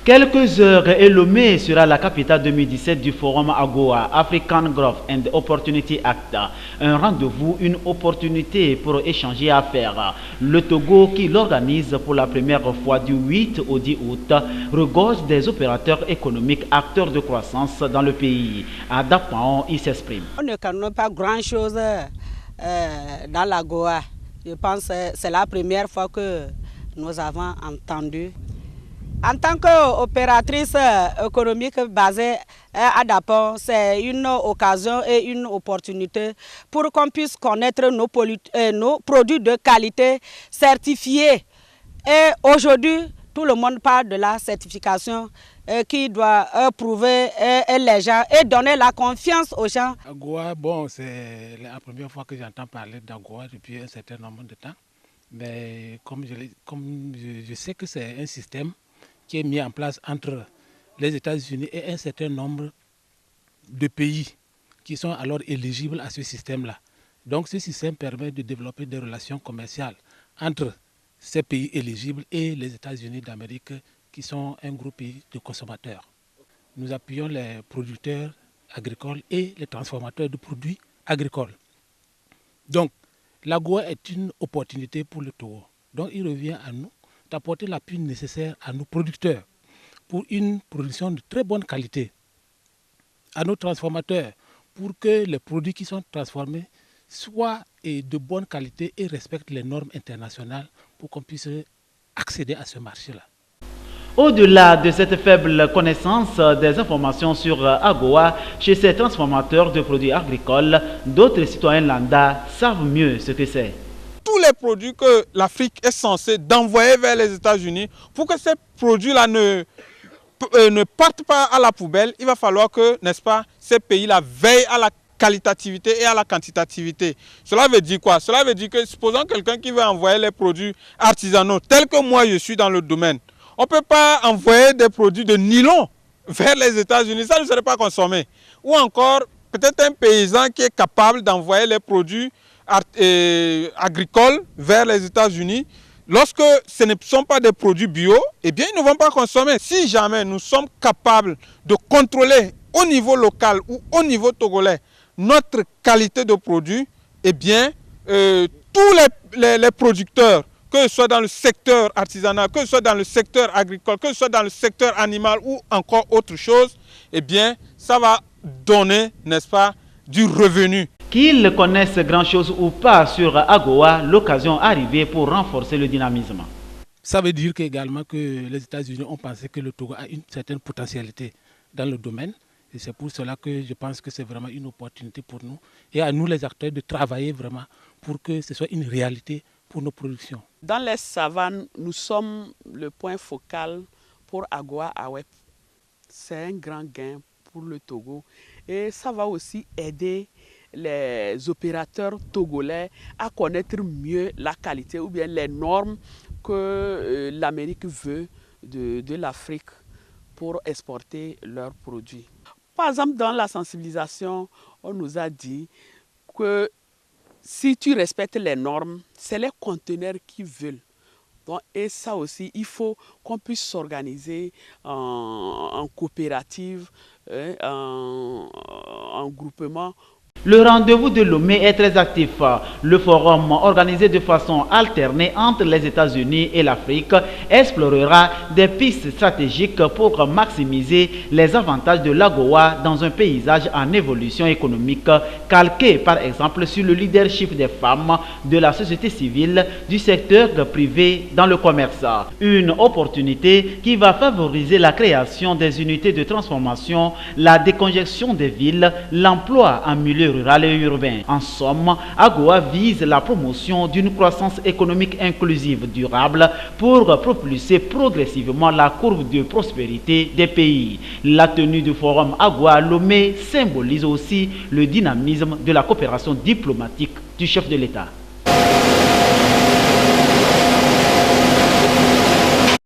Quelques heures et Lomé sera la capitale 2017 du forum AGOA, African Growth and Opportunity Act. Un rendez-vous, une opportunité pour échanger affaires. Le Togo, qui l'organise pour la première fois du 8 au 10 août, regorge des opérateurs économiques, acteurs de croissance dans le pays. À Dapaon, il s'exprime. On ne connaît pas grand-chose dans l'AGOA. Je pense que c'est la première fois que nous avons entendu. En tant qu'opératrice économique basée à Dapon, c'est une occasion et une opportunité pour qu'on puisse connaître nos produits de qualité certifiés. Et aujourd'hui, tout le monde parle de la certification qui doit prouver les gens et donner la confiance aux gens. AGOA, bon, c'est la première fois que j'entends parler d'AGOA depuis un certain nombre de temps. Mais comme je sais que c'est un système qui est mis en place entre les États-Unis et un certain nombre de pays qui sont alors éligibles à ce système-là. Donc ce système permet de développer des relations commerciales entre ces pays éligibles et les États-Unis d'Amérique qui sont un gros pays de consommateurs. Nous appuyons les producteurs agricoles et les transformateurs de produits agricoles. Donc l'AGOA est une opportunité pour le Togo. Donc il revient à nous d'apporter l'appui nécessaire à nos producteurs pour une production de très bonne qualité, à nos transformateurs pour que les produits qui sont transformés soient de bonne qualité et respectent les normes internationales pour qu'on puisse accéder à ce marché-là. Au-delà de cette faible connaissance des informations sur AGOA, chez ces transformateurs de produits agricoles, d'autres citoyens lambda savent mieux ce que c'est. Tous les produits que l'Afrique est censée d'envoyer vers les États-Unis, pour que ces produits-là ne partent pas à la poubelle, il va falloir que, n'est-ce pas, ces pays-là veillent à la qualitativité et à la quantitativité. Cela veut dire quoi? Cela veut dire que, supposons quelqu'un qui veut envoyer les produits artisanaux, tels que moi je suis dans le domaine, on ne peut pas envoyer des produits de nylon vers les États-Unis, ça ne serait pas consommé. Ou encore, peut-être un paysan qui est capable d'envoyer les produits agricoles vers les États-Unis, lorsque ce ne sont pas des produits bio, eh bien ils ne vont pas consommer. Si jamais nous sommes capables de contrôler au niveau local ou au niveau togolais notre qualité de produit, eh bien tous les producteurs, que ce soit dans le secteur artisanal, que ce soit dans le secteur agricole, que ce soit dans le secteur animal ou encore autre chose, eh bien ça va donner, n'est-ce pas, du revenu. Qu'ils connaissent grand-chose ou pas sur AGOA, l'occasion arrivée pour renforcer le dynamisme. Ça veut dire également que les États-Unis ont pensé que le Togo a une certaine potentialité dans le domaine. Et c'est pour cela que je pense que c'est vraiment une opportunité pour nous et à nous les acteurs de travailler vraiment pour que ce soit une réalité pour nos productions. Dans les savanes, nous sommes le point focal pour AGOA AWEP. C'est un grand gain pour le Togo et ça va aussi aider les opérateurs togolais à connaître mieux la qualité ou bien les normes que l'Amérique veut de l'Afrique pour exporter leurs produits. Par exemple, dans la sensibilisation, on nous a dit que si tu respectes les normes, c'est les conteneurs qui veulent. Donc, et ça aussi, il faut qu'on puisse s'organiser en coopérative, en groupement. Le rendez-vous de Lomé est très actif. Le forum, organisé de façon alternée entre les États-Unis et l'Afrique, explorera des pistes stratégiques pour maximiser les avantages de l'AGOA dans un paysage en évolution économique, calqué par exemple sur le leadership des femmes, de la société civile, du secteur privé dans le commerce. Une opportunité qui va favoriser la création des unités de transformation, la décongestion des villes, l'emploi en milieu rural et urbain. En somme, AGOA vise la promotion d'une croissance économique inclusive durable pour propulser progressivement la courbe de prospérité des pays. La tenue du forum AGOA Lomé symbolise aussi le dynamisme de la coopération diplomatique du chef de l'État.